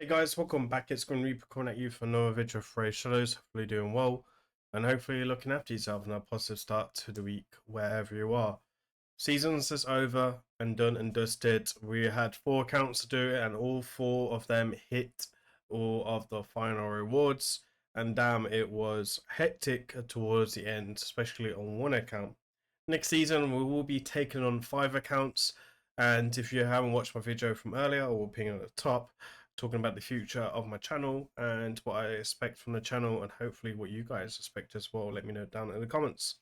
Hey guys, welcome back. It's grimreaper coming at you for another video for Raidshadowlegends. Hopefully doing well, and hopefully you're looking after yourself and a positive start to the week wherever you are. Seasons is over and done and dusted. We had 4 accounts to do it, and all 4 of them hit all of the final rewards. And damn, it was hectic towards the end, especially on one account. Next season, we will be taking on 5 accounts. And if you haven't watched my video from earlier, I will ping it at the top, talking about the future of my channel and what I expect from the channel, and hopefully what you guys expect as well. Let me know down in the comments.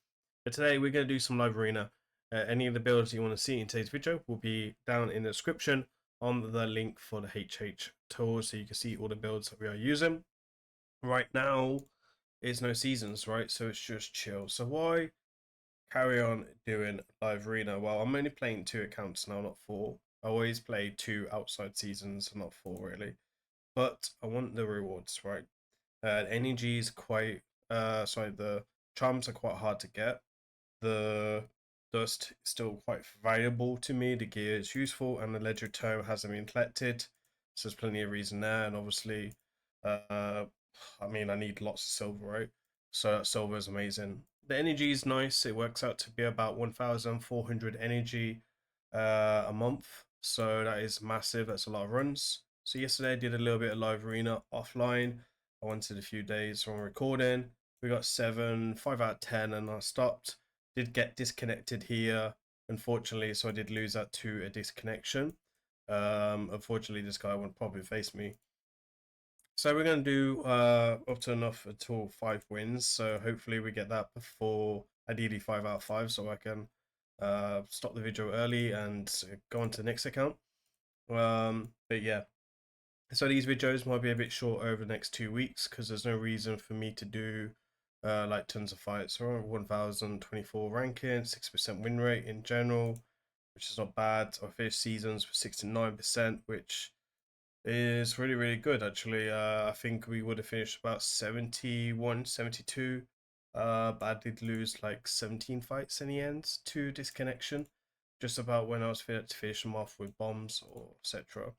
But today we're going to do some live arena. Any of the builds you want to see in today's video will be down in the description on the link for the HH tools, so you can see all the builds that we are using. Right now is no seasons, right? So it's just chill. So why carry on doing live arena? Well, I'm only playing 2 accounts now, not 4. I always play 2 outside seasons, not 4 really. But I want the rewards, right? Energy is quite the charms are quite hard to get. The dust is still quite valuable to me. The gear is useful, and the ledger tome hasn't been collected, so there's plenty of reason there. And obviously, I mean, I need lots of silver, right? So silver is amazing. The energy is nice. It works out to be about 1,400 energy a month, so that is massive. That's a lot of runs. So yesterday I did a little bit of live arena offline. I wanted a few days from recording. We got 7, 5 out of 10, and I stopped. Did get disconnected here, unfortunately, so I did lose that to a disconnection. Unfortunately, this guy won't probably face me. So we're going to do up to enough until 5 wins. So hopefully we get that before, ideally 5 out of 5, so I can stop the video early and go on to the next account. But yeah, so these videos might be a bit short over the next 2 weeks because there's no reason for me to do like tons of fights. So 1024 ranking, 6% win rate in general, which is not bad. I finished seasons with 69%, which is really good actually. I think we would have finished about 71, 72. But I did lose like 17 fights in the end to disconnection, just about when I was fit to finish them off with bombs or etc.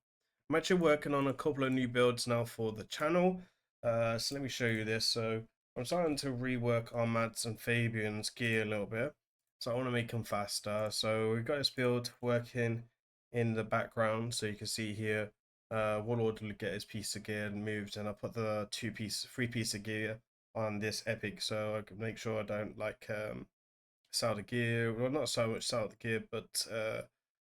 I'm actually working on a couple of new builds now for the channel. So let me show you this. So I'm starting to rework Armad's and Fabian's gear a little bit. So I want to make them faster. So we've got this build working in the background. So you can see here, Warlord will get his piece of gear moved, and I put the 3 piece of gear on this epic, so I can make sure I don't like sell the gear. Well, not so much sell the gear, but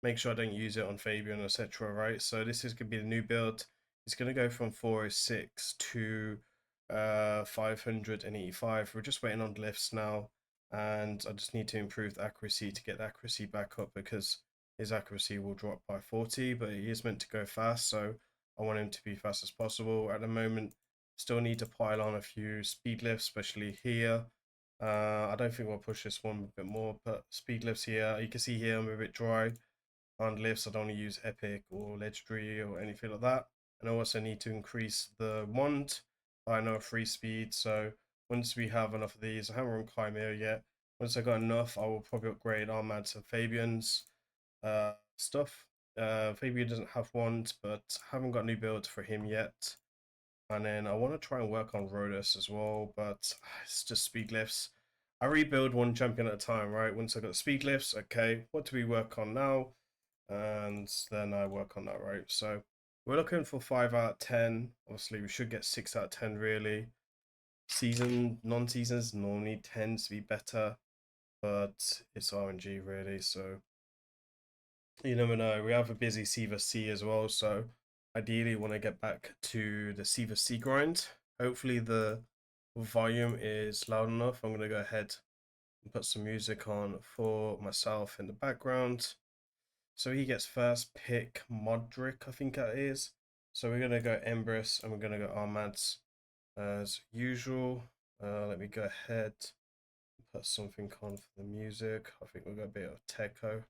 make sure I don't use it on Fabian, etc. Right? So this is gonna be the new build. It's gonna go from 406 to 585. We're just waiting on lifts now, and I just need to improve the accuracy to get the accuracy back up, because his accuracy will drop by 40, but he is meant to go fast, so I want him to be fast as possible. At the moment, still need to pile on a few speed lifts, especially here. I don't think we'll push this one a bit more, but speed lifts here. You can see here I'm a bit dry on lifts. I don't want to use epic or legendary or anything like that. And I also need to increase the wand by another 3 speed. So once we have enough of these, I haven't run Chimera yet. Once I got enough, I will probably upgrade Armad's and Fabian's stuff. Fabian doesn't have wands, but I haven't got new builds for him yet. And then I want to try and work on Rhodas as well, but it's just speed lifts. I rebuild one champion at a time, right? Once I got speed lifts, okay, what do we work on now? And then I work on that, right? So we're looking for 5 out of 10. Obviously, we should get 6 out of 10, really. Non-seasons normally tends to be better, but it's RNG, really. So you never know. We have a busy Siva C as well, so ideally want to get back to the Siva C grind. Hopefully the volume is loud enough. I'm going to go ahead and put some music on for myself in the background. So he gets first pick Modric, I think that is. So we're going to go Empress and we're going to go Armads as usual. Let me go ahead and put something on for the music. I think we'll go a bit of Techo.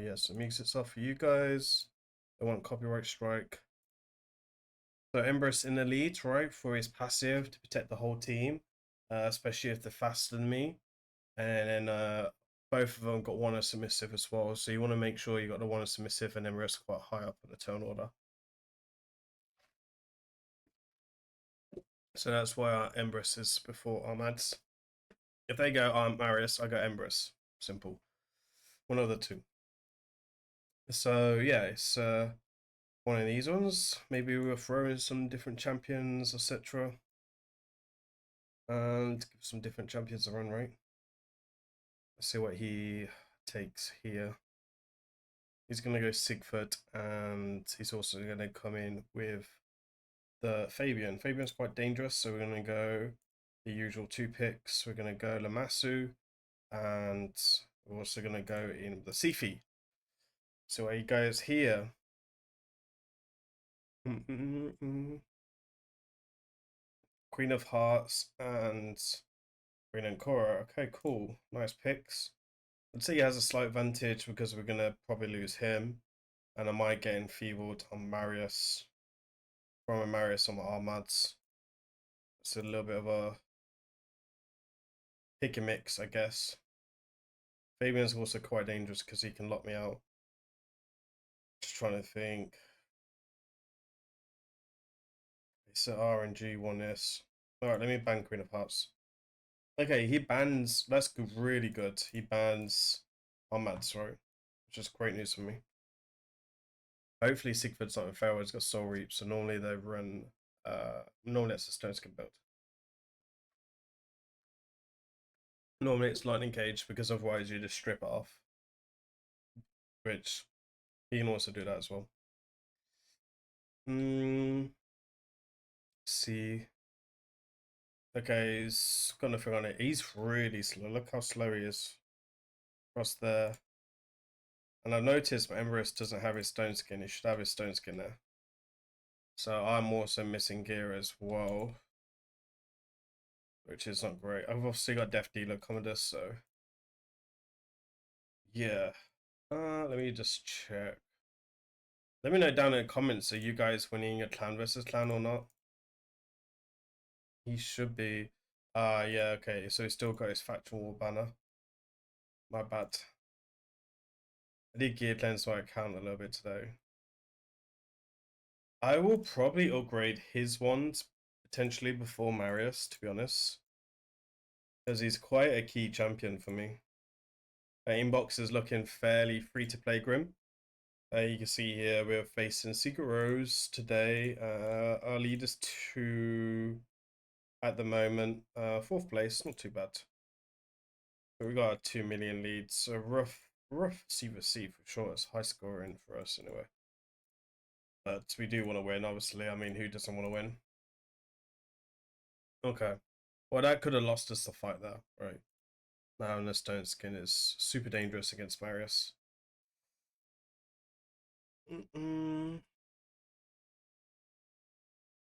Yes, it makes itself for you guys. I want copyright strike. So Empress in the lead, right, for his passive to protect the whole team, especially if they're faster than me. And then both of them got one as submissive as well. So you want to make sure you got the one as submissive and then risk quite high up in the turn order. So that's why our Empress is before Armads. If they go Marius, I go Empress. Simple. One of the two. So yeah, it's one of these ones. Maybe we'll throw in some different champions, etc. And give some different champions a run, right? Let's see what he takes here. He's going to go Sigford, and he's also going to come in with the Fabian. Fabian's quite dangerous, so we're going to go the usual 2 picks. We're going to go Lamassu, and we're also going to go in the Sifi. So he goes here. Queen of Hearts and Queen and Cora. Okay, cool. Nice picks. I'd say he has a slight advantage because we're going to probably lose him. And I might get enfeebled on Marius. From a Marius on the Armads. It's a little bit of a pick and mix, I guess. Fabian's also quite dangerous because he can lock me out. Just trying to think. It's an RNG one, yes. Alright, let me ban Queen of Hearts. Okay, he bans. That's really good. He bans Armads, right? Which is great news for me. Hopefully Sigfrid's not in Pharaoh, he's got Soul Reap, so normally they run normally it's a Stone Skin build. Normally it's Lightning Cage because otherwise you just strip it off. Which he can also do that as well. See. Okay, he's got nothing on it. He's really slow. Look how slow he is. Across there. And I've noticed my Empress doesn't have his Stone Skin. He should have his Stone Skin there. So I'm also missing gear as well. Which is not great. I've obviously got Death Dealer Commodus, so yeah. Let me just check. Let me know down in the comments, are you guys winning a clan versus clan or not? He should be. Yeah, okay. So he's still got his factual banner. My bad. I did gear cleanse my account a little bit today. I will probably upgrade his ones potentially before Marius, to be honest. Because he's quite a key champion for me. Inbox is looking fairly free to play Grim. You can see here we're facing Secret Rose today. Our lead is 2 at the moment. 4th place, not too bad. But we got a 2 million lead, so rough C for C for sure. It's high scoring for us anyway. But we do want to win, obviously. I mean, who doesn't want to win? Okay. Well, that could have lost us the fight there, right? Now, and the Stone Skin is super dangerous against Marius.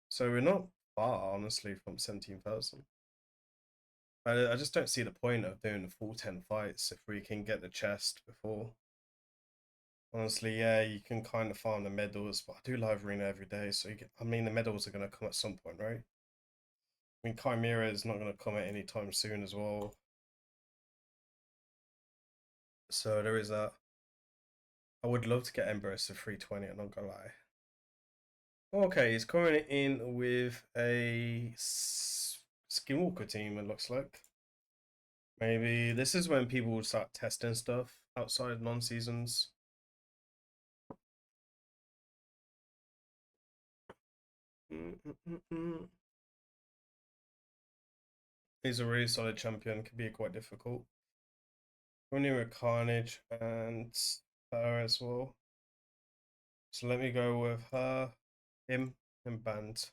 So we're not far, honestly, from 17,000. I just don't see the point of doing the full 10 fights if we can get the chest before. Honestly, yeah, you can kind of farm the medals, but I do live arena every day, so I mean, the medals are going to come at some point, right? I mean, Chimera is not going to come at any time soon as well. So there is that. I would love to get Empress to 320, I'm not going to lie. Okay, he's coming in with a Skinwalker team, it looks like. Maybe this is when people would start testing stuff outside non-seasons. He's a really solid champion, could be quite difficult. Running with Carnage and her as well. So let me go with her, him, and Band.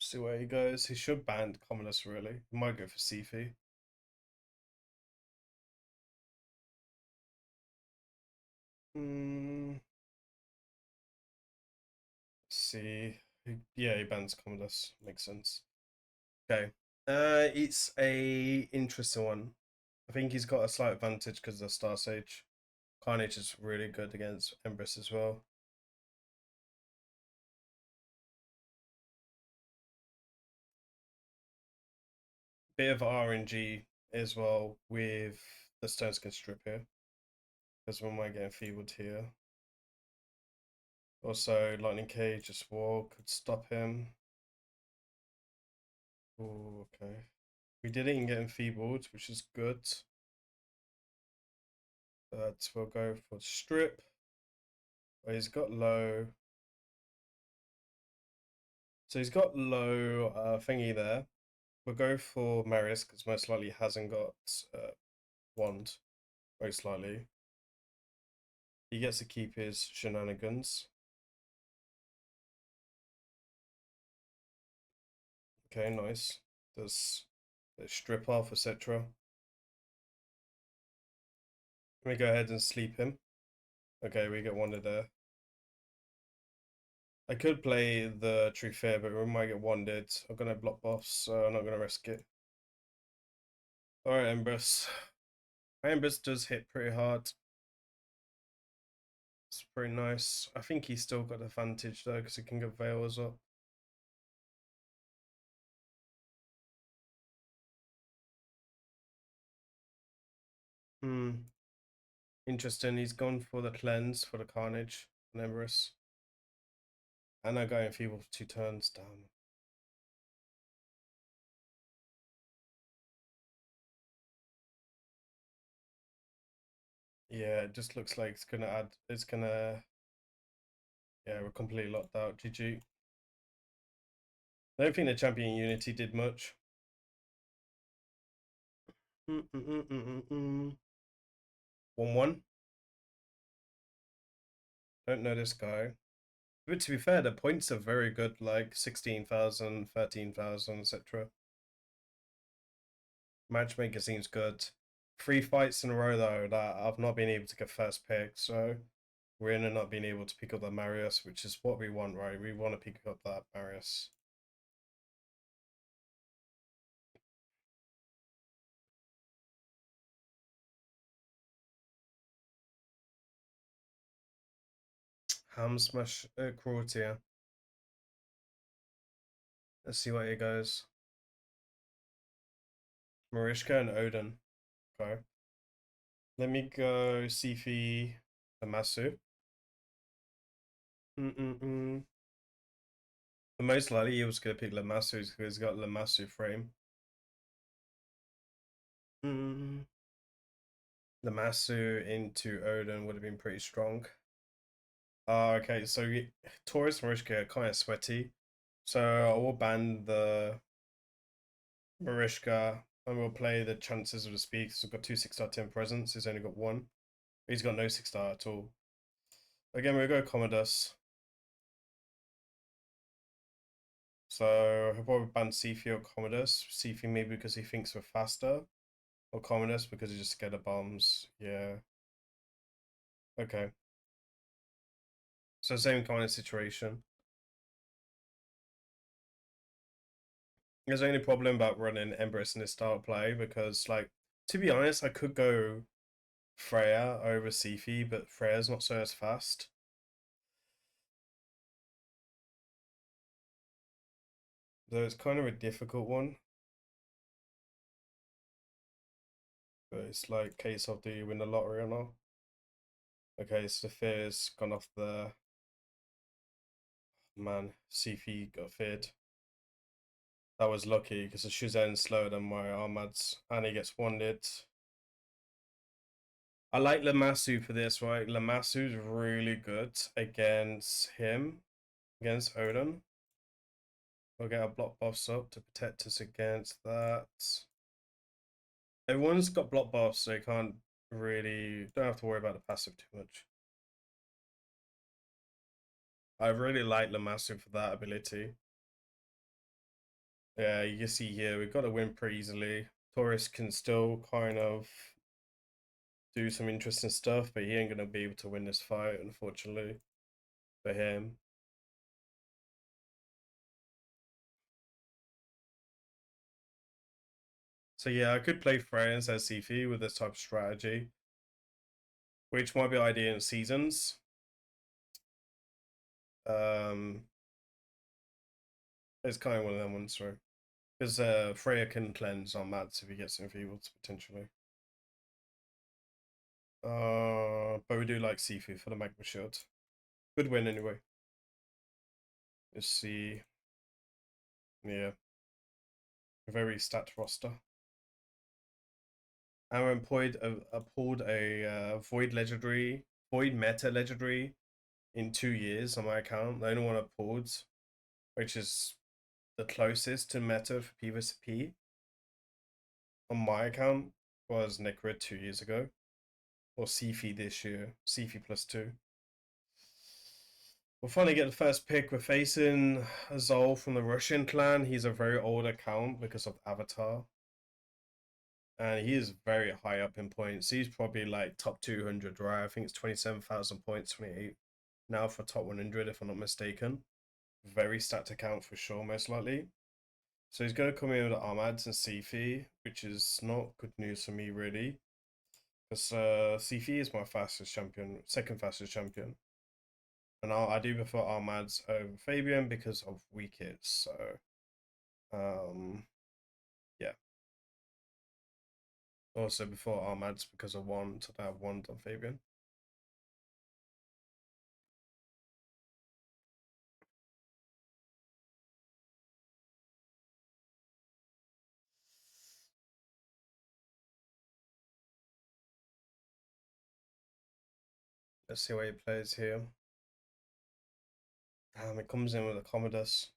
See where he goes. He should ban Commodus, really. He might go for Sifi. See. Yeah, he bans Commodus. Makes sense. Okay. It's a interesting one. I think he's got a slight advantage because of the Star Sage. Carnage is really good against Empress as well. Bit of RNG as well with the stone skin strip here. Because we might get enfeebled here. Also, lightning cage as well could stop him. Oh, okay. We didn't get enfeebled, which is good. But we'll go for strip. Oh, he's got low. So he's got low thingy there. We'll go for Marius because most likely hasn't got wand. Most likely. He gets to keep his shenanigans. Okay, nice. There's strip off, etc. Let me go ahead and sleep him. Okay, we get wanded there. I could play the True Fear, but we might get wanded. I'm gonna block buffs, so I'm not gonna risk it. Alright, Empress. Empress does hit pretty hard. It's pretty nice. I think he's still got advantage though, because he can get Veil as well. Interesting. He's gone for the cleanse for the Carnage on Empress. And I go enfeeble for 2 turns. Damn. Yeah, it just looks like it's gonna add. It's gonna. Yeah, we're completely locked out. GG. I don't think the champion unity did much. 1-1. Don't know this guy. But to be fair, the points are very good, like 16,000, 13,000, etc. Matchmaker seems good. 3 fights in a row, though, that I've not been able to get first pick, so we're in and not being able to pick up that Marius, which is what we want, right? We want to pick up that Marius. Ham smash cruelty. Let's see what it goes. Marishka and Odin. Okay. Let me go Sifi Amasu. The most likely he was going to pick Lamasu because he's got Lamasu frame. Lamasu into Odin would have been pretty strong. Okay, so Taurus Marishka are kind of sweaty. So I will ban the Marishka and we'll play the chances of the speed because we've got 2 6-star 10 presents. He's only got 1. He's got no 6-star at all. Again, we'll go Commodus. So he'll probably ban Sifi or Commodus. Sifi maybe because he thinks we're faster. Or Commodus because he's just scared of bombs. Yeah. Okay. So same kind of situation. There's only problem about running Empress in this style of play because, like, to be honest, I could go Freya over Sifi, but Freya's not so as fast. So it's kind of a difficult one. But it's like case of do you win the lottery or not? Okay, so Fear's gone off the man. Sifi got feared. That was lucky because the Shuzen's slower than my Armads and he gets wanded. I like Lamasu for this, right? Lamasu's really good against him, against Odin. We'll get our block buffs up to protect us against that. Everyone's got block buffs, so you can't really, don't have to worry about the passive too much. I really like Lamasu for that ability. Yeah, you can see here, we've got to win pretty easily. Taurus can still kind of do some interesting stuff, but he ain't going to be able to win this fight, unfortunately, for him. So yeah, I could play Freya instead of Sifi with this type of strategy, which might be ideal in seasons. It's kind of one of them ones, right? Because Freya can cleanse on Mads if he gets enfeebled, potentially. But we do like Sifu for the Magma Shield. Good win anyway. Let's see. Yeah. A very stat roster. Aaron pulled a Void Meta Legendary in 2 years on my account. The only one I pulled, which is the closest to meta for PvP on my account, was Necrid 2 years ago. Or Sifi this year. Sifi +2. We'll finally get the first pick. We're facing Azol from the Russian clan. He's a very old account because of Avatar. And he is very high up in points. He's probably like top 200, right? I think it's 27,000 points, 28 now for top 100, if I'm not mistaken. Very stacked account for sure, most likely. So he's going to come in with Armads and Sifi, which is not good news for me, really. Because Sifi is my fastest champion, second fastest champion. And I do prefer Armads over Fabian because of weak hits. So, yeah. Also before Armads because of wand, I have wand on Fabian. Let's see what he plays here. Damn, it comes in with a Commodus.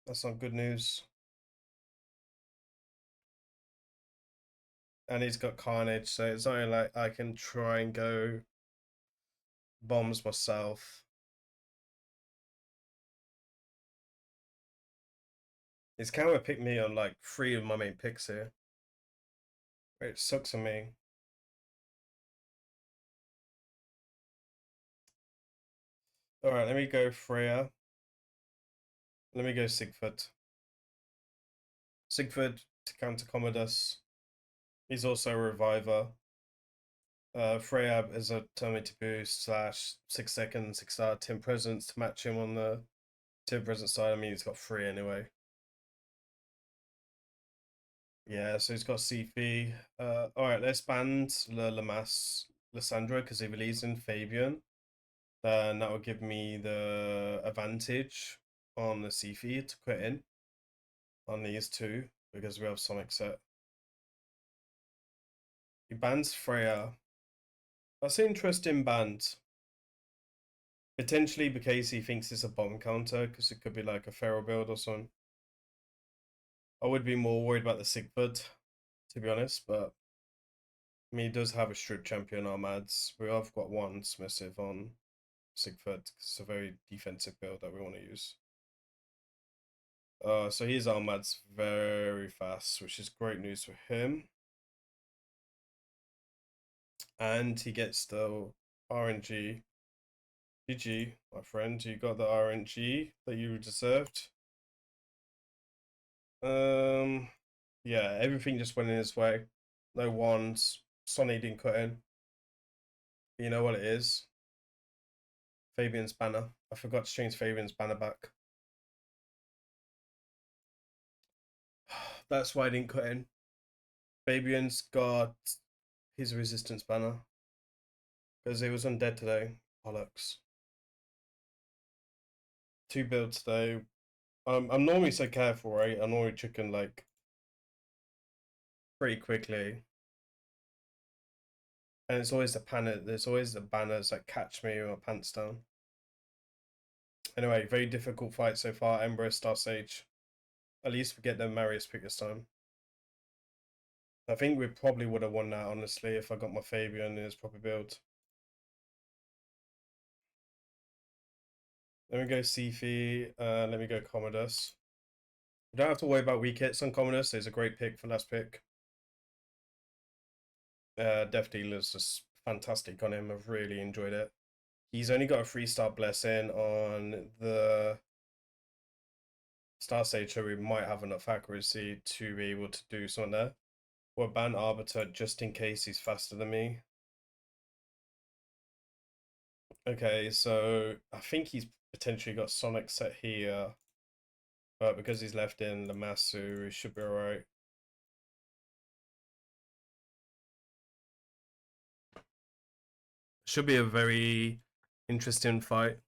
That's not good news. And he's got Carnage, so it's only like I can try and go bombs myself. He's kind of picked me on like 3 of my main picks here. It sucks on me. Alright, let me go Freya. Let me go Sigford. Sigford to counter Commodus. He's also a reviver. Freya is a Terminator boost / 6 seconds, 6-star, 10 presence to match him on the 10 presence side. I mean, he's got 3 anyway. Yeah, so he's got CP. Alright, let's ban Lissandra because he believes in Fabian. Then that will give me the advantage on the CP to quit in on these two because we have Sonic set. He bans Freya. That's an interesting band. Potentially because he thinks it's a bomb counter because it could be like a feral build or something. I would be more worried about the Sigford, to be honest, but I mean, he does have a Strip champion Armads. We have got one submissive on Sigford. It's a very defensive build that we want to use. So his Armad's very fast, which is great news for him. And he gets the RNG. GG, my friend, you got the RNG that you deserved. Yeah, everything just went in his way. No wands. Sonny didn't cut in. You know what it is? Fabian's banner. I forgot to change Fabian's banner back. That's why I didn't cut in. Fabian's got his resistance banner. Because it was undead today. Bollocks. 2 builds today. I'm normally so careful, right? I normally chicken like pretty quickly. And it's always the banner. There's always the banners that catch me with my pants down. Anyway, very difficult fight so far. Ember, Star Sage. At least we get the Marius pick this time. I think we probably would have won that, honestly, if I got my Fabian in his proper build. Let me go Sifi. Let me go Commodus. We don't have to worry about weak hits on Commodus. It's a great pick for last pick. Death Dealer's just fantastic on him. I've really enjoyed it. He's only got a 3-star blessing on the Star Stage, so we might have enough accuracy to be able to do something there. We'll ban Arbiter just in case he's faster than me. Okay, so I think he's potentially got Sonic set here, but because he's left in the Masu, he should be alright. Should be a very interesting fight.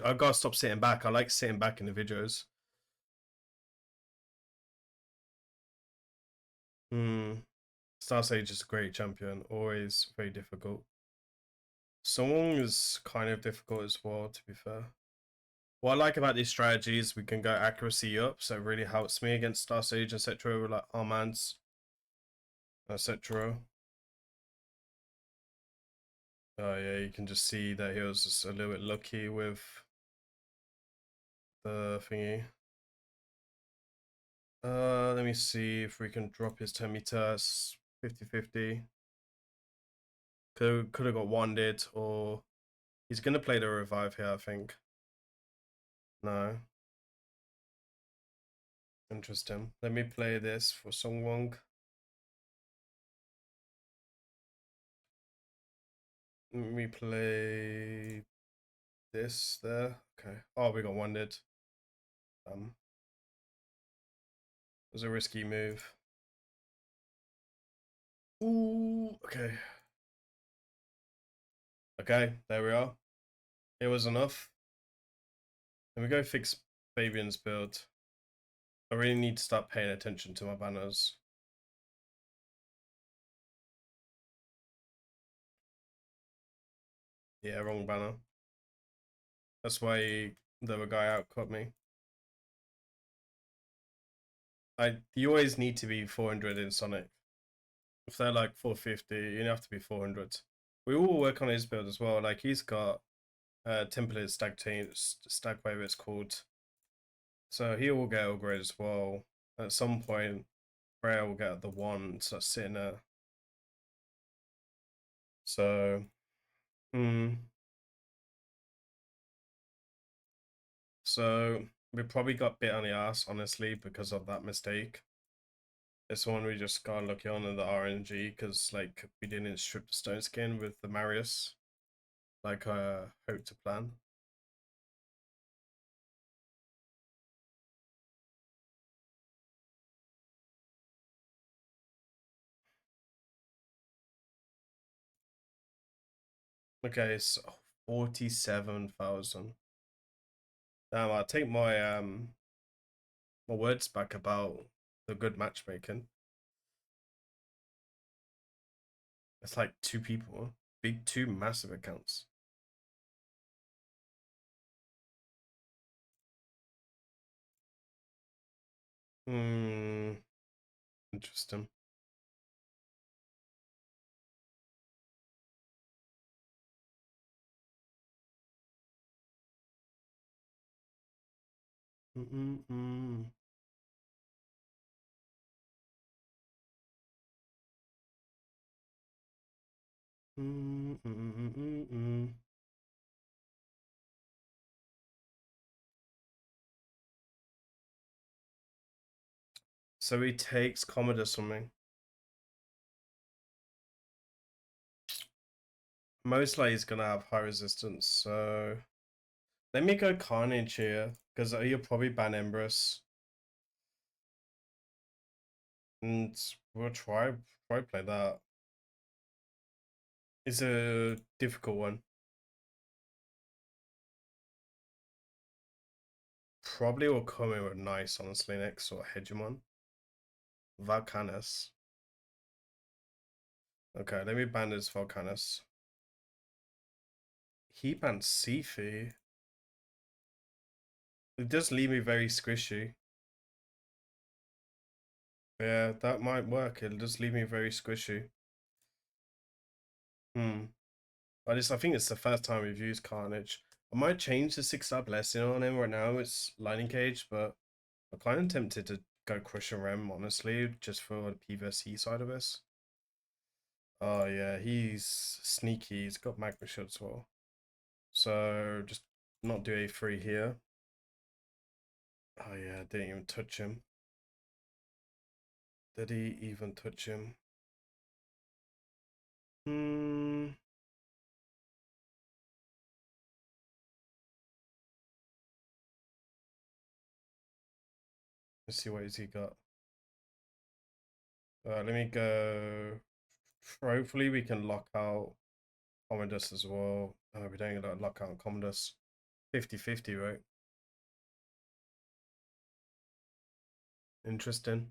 I gotta stop sitting back. I like sitting back in the videos. Hmm. Star Sage is a great champion, always very difficult. Song is kind of difficult as well, to be fair. What I like about these strategies, we can go accuracy up, so it really helps me against Star Sage, etc. With like Armands, etc. Oh yeah, you can just see that he was just a little bit lucky with the thingy. Let me see if we can drop his 10 meters 50-50. Could have got wanded, or he's gonna play the revive here, I think. No. Interesting. Let me play this for Songwong. Let me play this there. Okay. Oh, we got wanded. It was a risky move. Ooh, okay. Okay, there we are. It was enough. Let me go fix Fabian's build. I really need to start paying attention to my banners. Yeah, wrong banner. That's why the other guy outcut me. You always need to be 400 in Sonic. If they're like 450, you have to be 400. We all work on his build as well. Like he's got templated stag wave it's called. So he will get upgrade as well. At some point, Freya will get the one that's sitting there. So, hmm. So we probably got bit on the ass, honestly, because of that mistake. This one we just got lucky on in the RNG because like we didn't strip the stone skin with the Marius, like I hoped to plan. Okay, so 47,000. Damn, I'll take my words back about the good matchmaking. It's like two people, two massive accounts. Hmm, interesting. Mm-mm-mm. Mm-mm-mm-mm-mm. So he takes Commodore something. Most likely he's gonna have high resistance, so let me go Carnage here, because you'll probably ban Empress. And we'll try play that. It's a difficult one. Probably will come in with nice, honestly, next or Hegemon. Valcanus. Okay, let me ban this Valcanus. He banned Sifu. It does leave me very squishy. Yeah, that might work. It'll just leave me very squishy. Hmm. I think it's the first time we've used Carnage. I might change the 6-star blessing on him right now. It's Lightning Cage, but I'm kind of tempted to go Crush and Rem, honestly, just for the P vs E side of this. Oh yeah, he's sneaky. He's got Magma Shield as well. So just not do A3 here. Oh yeah, didn't even touch him. Did he even touch him? Hmm. Let's see what has he got. Let me go. Hopefully we can lock out Commodus as well. We don't get lock out Commodus. 50-50, right? Interesting.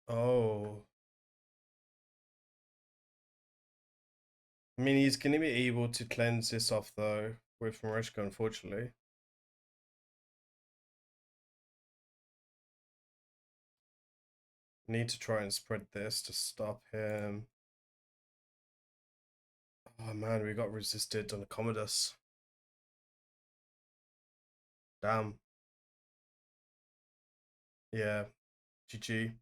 Oh. I mean, he's going to be able to cleanse this off, though, with Marishka, unfortunately. Need to try and spread this to stop him. Oh, man, we got resisted on the Commodus. Damn. Yeah. GG.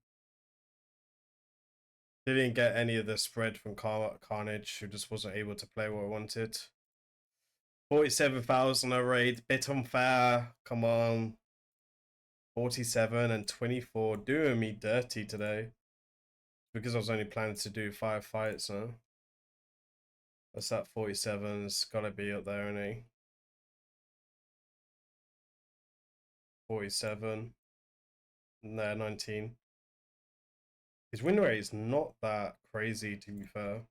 Didn't get any of the spread from Carnage, who just wasn't able to play what I wanted. 47,000 a raid, bit unfair. Come on. 47 and 24, doing me dirty today. Because I was only planning to do 5 fights, huh? That's that 47's gotta be up there, isn't he? 47. No, 19. His win rate is not that crazy, to be fair.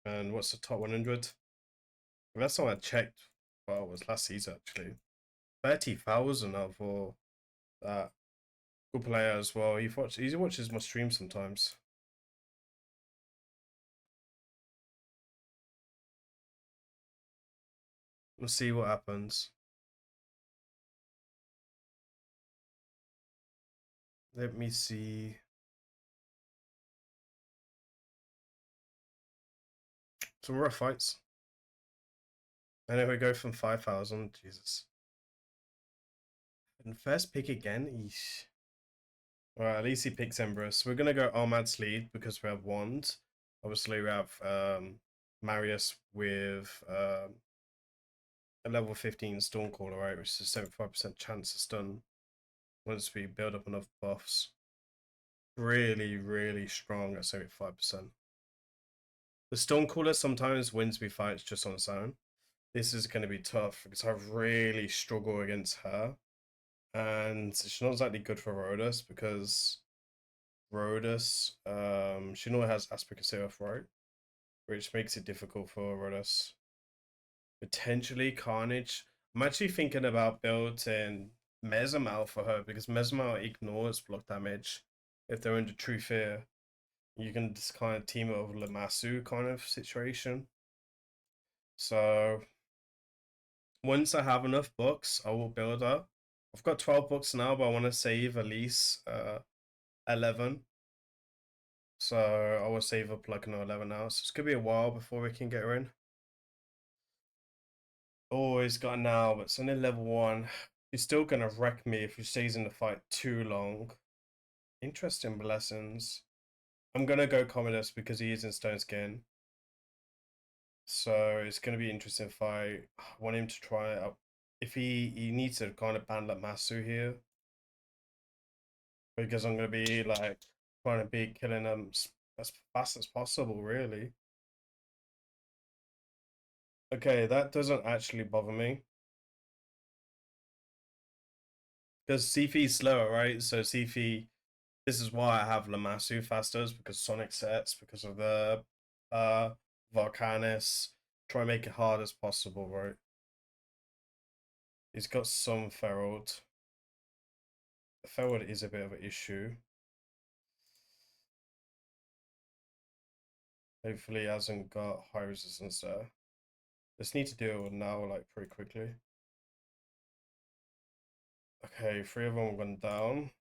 And what's the top 100? That's not I checked. Well, it was last season, actually. 30,000 out for that. Good player as well. He watches my stream sometimes. Let's see what happens. Let me see. Some rough fights. And then we go from 5,000. Jesus. And first pick again. Eesh. Alright, at least he picks Empress. We're gonna go Armad's lead because we have Wand. Obviously, we have Marius with a level 15 Stormcaller, right? Which is a 75% chance of stun once we build up enough buffs. Really, really strong at 75%. The Stormcaller sometimes wins me fights just on its own. This is going to be tough because I really struggle against her. And she's not exactly good for Rhodus because Rhodus, she normally has Aspect of Seraph, right? Which makes it difficult for Rhodus. Potentially Carnage. I'm actually thinking about building Mesamal for her because Mesamal ignores block damage if they're under True Fear. You can just kind of team it with Lamasu kind of situation. So once I have enough books, I will build her. I've got 12 books now, but I want to save at least 11. So I will save up like another 11 now. So it's going to be a while before we can get her in. Oh, he's got now, but it's only level 1. He's still going to wreck me if he stays in the fight too long. Interesting blessings. I'm going to go Commodus because he is in Stone Skin. So it's going to be interesting if I want him to try it out. If he needs to kind of ban Masu here. Because I'm going to be like trying to be killing them as fast as possible, really. Okay, that doesn't actually bother me. Because Sifi is slower, right? So Sifi, this is why I have Lamasu faster, because Sonic sets, because of the Volcanis. Try and make it hard as possible, right? He's got some Ferald. The Ferald is a bit of an issue. Hopefully he hasn't got high resistance there. Just need to do it now, like, pretty quickly. Okay, 3 of them went down.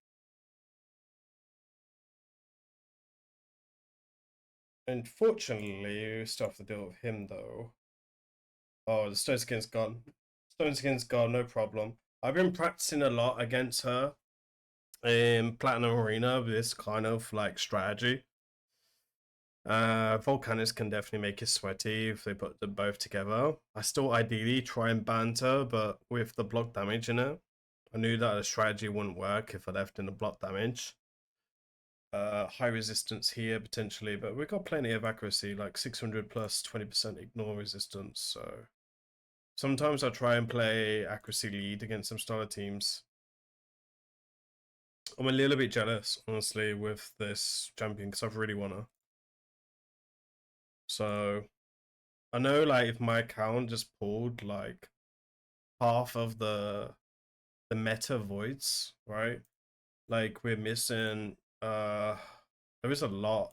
Unfortunately, we still have to deal with him, though. Oh, the Stone Skin's gone. Stone Skin's gone, no problem. I've been practicing a lot against her in Platinum Arena with this kind of, like, strategy. Volcanis can definitely make it sweaty if they put them both together. I still ideally try and banter, but with the block damage in it, I knew that the strategy wouldn't work if I left in the block damage. high resistance here potentially, but we've got plenty of accuracy, like 600 plus 20% ignore resistance. So sometimes I try and play accuracy lead against some starter teams. I'm a little bit jealous, honestly, with this champion because I really want to. So I know, like, if my account just pulled like half of the meta voids, right? Like we're missing there is a lot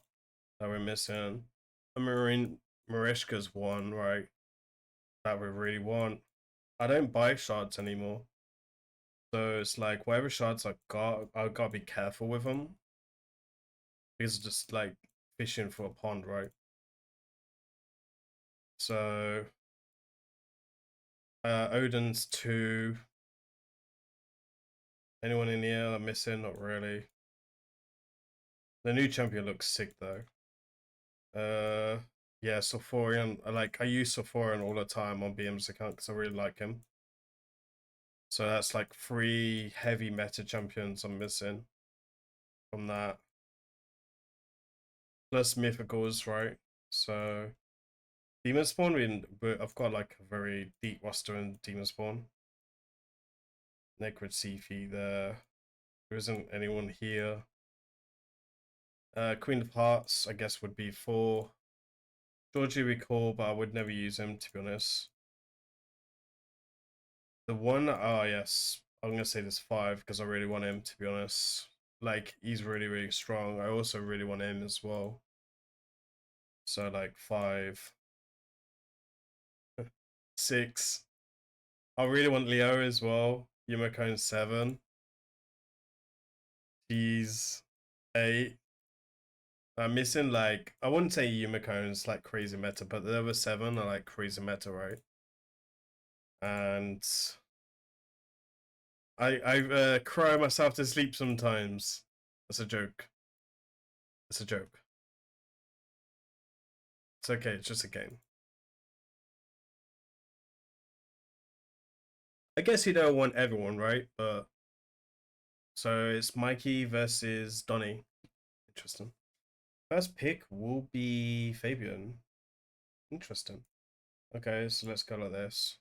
that we're missing. A Marishka's one, right? That we really want. I don't buy shards anymore. So it's like whatever shards I gotta be careful with them. Because it's just like fishing for a pond, right? So Odin's 2. Anyone in here I'm missing? Not really. The new champion looks sick though. Yeah, Sulfurion. I use Sulfurion all the time on BM's account because I really like him. So that's like 3 heavy meta champions I'm missing from that. Plus mythicals, right? So Demon Spawn, I've got like a very deep roster in Demon Spawn. Necrid Sifi there. There isn't anyone here. Queen of Hearts, I guess, would be 4. Georgie recall, but I would never use him to be honest. The one, oh yes, I'm gonna say this 5 because I really want him to be honest. Like he's really really strong. I also really want him as well. So like 5, 6. I really want Leo as well. Yumiko 7. He's 8. I'm missing like I wouldn't say Yumiko's like crazy meta, but the other 7 are like crazy meta, right? And I cry myself to sleep sometimes. That's a joke. It's a joke. It's okay. It's just a game. I guess you don't want everyone, right? But so it's Mikey versus Donny. Interesting. First pick will be Fabian. Interesting. Okay, so let's go like this.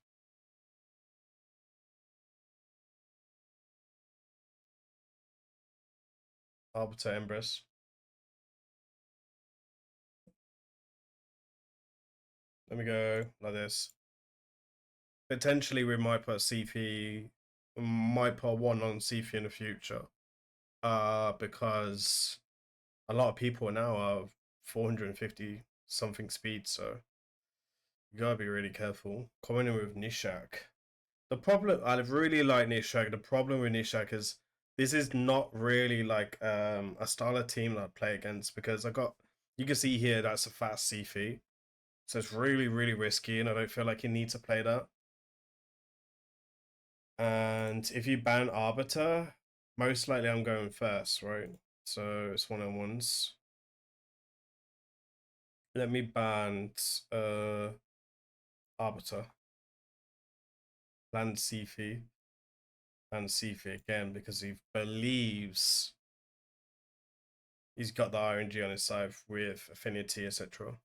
Arbiter Empress. Let me go like this. Potentially we might put CP, might put 1 on CP in the future. Because a lot of people now are 450 something speed, so you gotta be really careful. Coming in with Nishak. The problem, I really like Nishak. The problem with Nishak is this is not really like a style of team that I play against because you can see here that's a fast CP. So it's really, really risky and I don't feel like you need to play that. And if you ban Arbiter, most likely I'm going first, right? So it's 1-on-1s. Let me ban Arbiter. Land Sifi. And Sifi again because he believes he's got the RNG on his side with affinity, etc.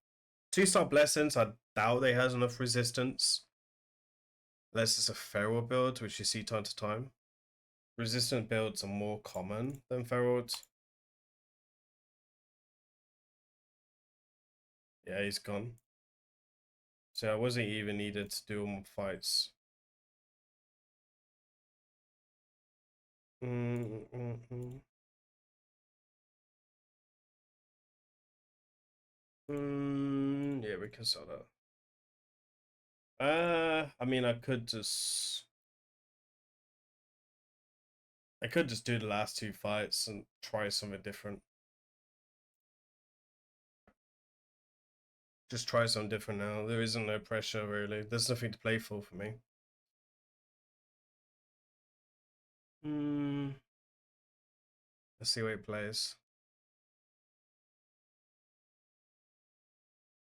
2-star blessings, I doubt they has enough resistance. Unless it's a feral build, which you see time to time. Resistant builds are more common than feral. Yeah, he's gone. So I wasn't even needed to do more fights. Yeah, we can sell that. I mean, I could just do the last 2 fights and try something different. Just try something different now. There isn't no pressure really. There's nothing to play for me. Let's see what he plays.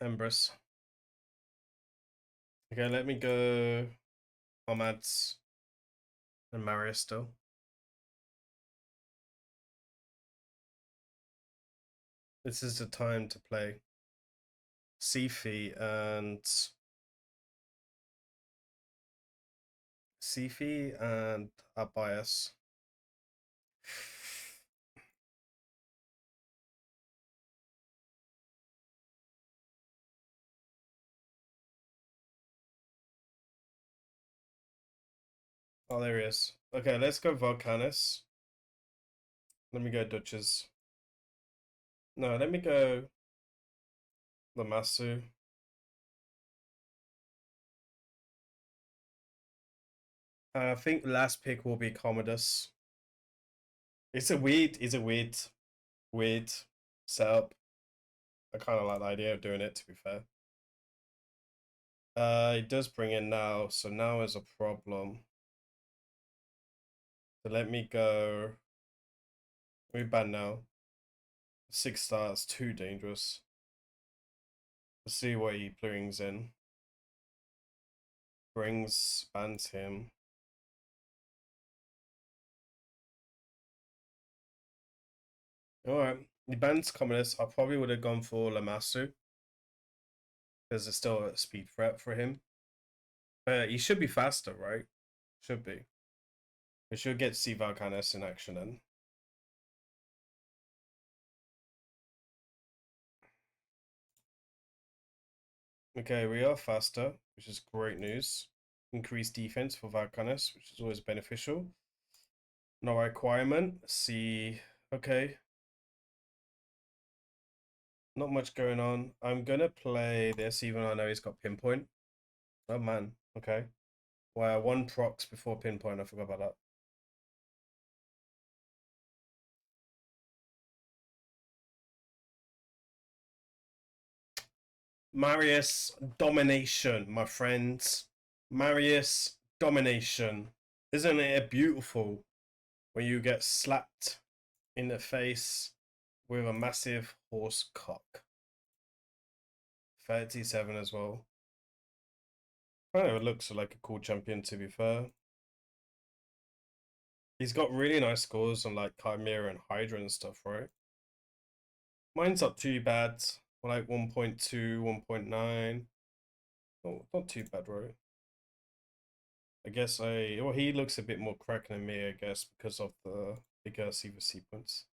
Empress. Okay, let me go Pomads and Marius still. This is the time to play Sifi and Abias. Oh, there he is. Okay, let's go Volcanus. Let me go Duchess. No, let me go Lamassu. I think last pick will be Commodus. It's a weird setup. I kind of like the idea of doing it, to be fair. It does bring in now, so now is a problem. So let me go. We ban now. 6 stars, too dangerous. Let's see what he brings in. Bans him. Alright, the bans Communist. I probably would have gone for Lamassu. Because it's still a speed threat for him. He should be faster, right? Should be. We should get Sivalcanis in action then. Okay, we are faster, which is great news. Increased defense for Valcanis, which is always beneficial. No requirement. See, okay. Not much going on. I'm gonna play this, even though I know he's got pinpoint. Oh man, okay. Wow, 1 procs before pinpoint. I forgot about that. Marius domination, my friends. Marius domination. Isn't it beautiful when you get slapped in the face with a massive horse cock? 37 as well. Kind of looks like a cool champion, to be fair. He's got really nice scores on like Chimera and Hydra and stuff, right? Mine's not too bad. Like 1.2, 1.9. Oh, not too bad, right? I guess well, he looks a bit more cracked than me, I guess, because of the bigger Siva sequence.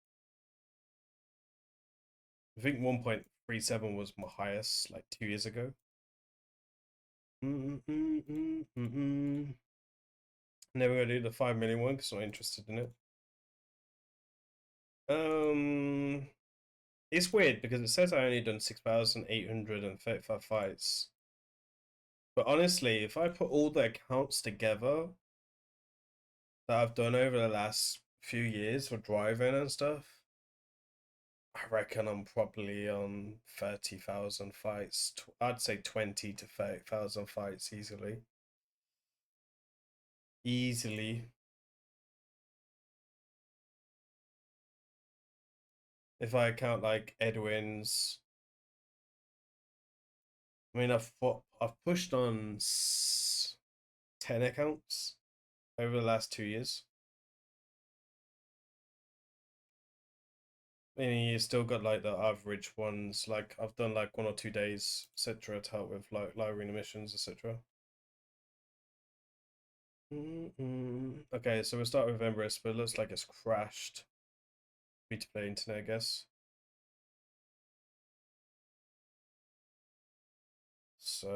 I think 1.37 was my highest like 2 years ago. Never gonna do the 5 million one because I'm not interested in it. It's weird because it says I only done 6,835 fights. But honestly, if I put all the accounts together that I've done over the last few years for driving and stuff, I reckon I'm probably on 30,000 fights. I'd say 20 to 30,000 fights easily. Easily. If I count like Edwin's. I mean, I've pushed on 10 accounts over the last 2 years. And you still got like the average ones, like I've done like 1 or 2 days, etc. to help with like low arena missions, etc. Okay, so we'll start with Empress, but it looks like it's crashed. Free to play internet, I guess. So,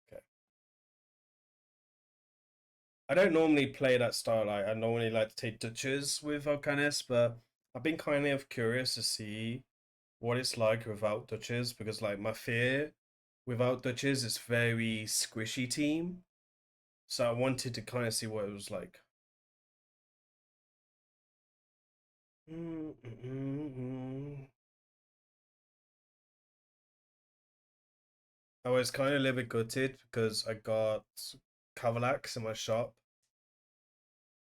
okay. I don't normally play that style. Like, I normally like to take Dutches with Volcanis, but I've been kind of curious to see what it's like without Dutches because, like, my fear without Dutches is very squishy team. So I wanted to kind of see what it was like. I was kind of a little bit gutted because I got Cavalax in my shop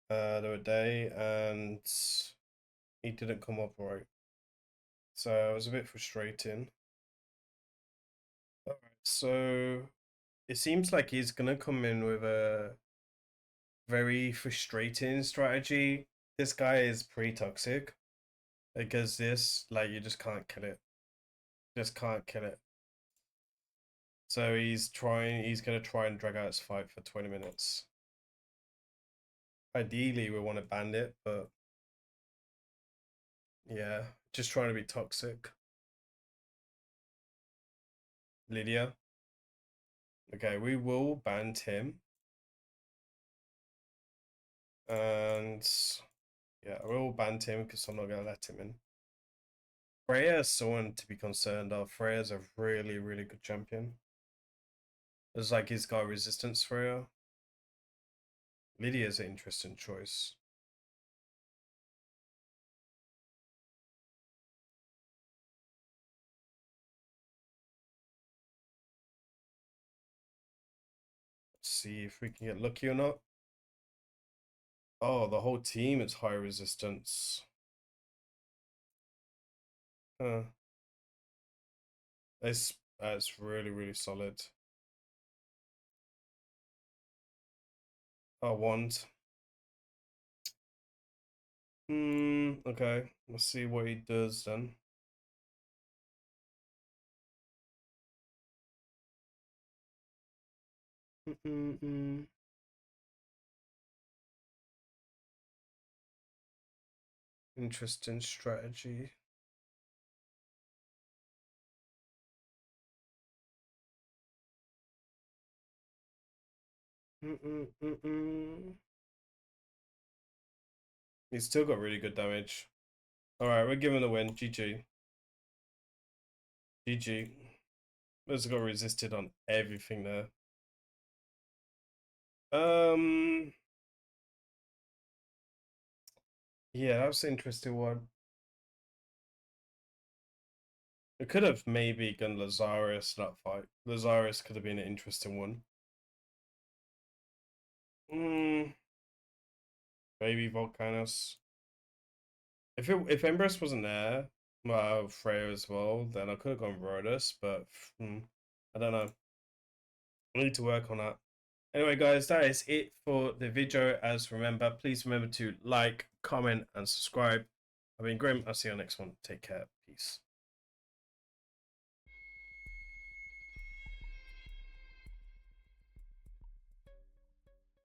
the other day and he didn't come up right. So it was a bit frustrating. Alright, so it seems like he's gonna come in with a very frustrating strategy. This guy is pretty toxic. Because this, like, you just can't kill it. Just can't kill it. So he's gonna try and drag out his fight for 20 minutes. Ideally, we want to ban it, but yeah, just trying to be toxic. Lydia. Okay, we will ban him. And yeah, we'll ban him because I'm not going to let him in. Freya is someone to be concerned of. Freya's a really, really good champion. It's like he's got resistance Freya. Lydia's an interesting choice. Let's see if we can get lucky or not. Oh, the whole team is high resistance. Huh. That's really, really solid. I want. Okay. Let's see what he does then. Interesting strategy. He's still got really good damage. Alright, we're giving the win. GG. GG. Those got resisted on everything there. Yeah, that was an interesting one. It could have maybe gone Lazarus that fight. Lazarus could have been an interesting one. Maybe Volcanus. If Empress wasn't there, well, Freya as well, then I could have gone Rhodas, but I don't know. I need to work on that. Anyway, guys, that is it for the video. As remember, please remember to like, comment, and subscribe. I've been Grim. I'll see you on the next one. Take care. Peace.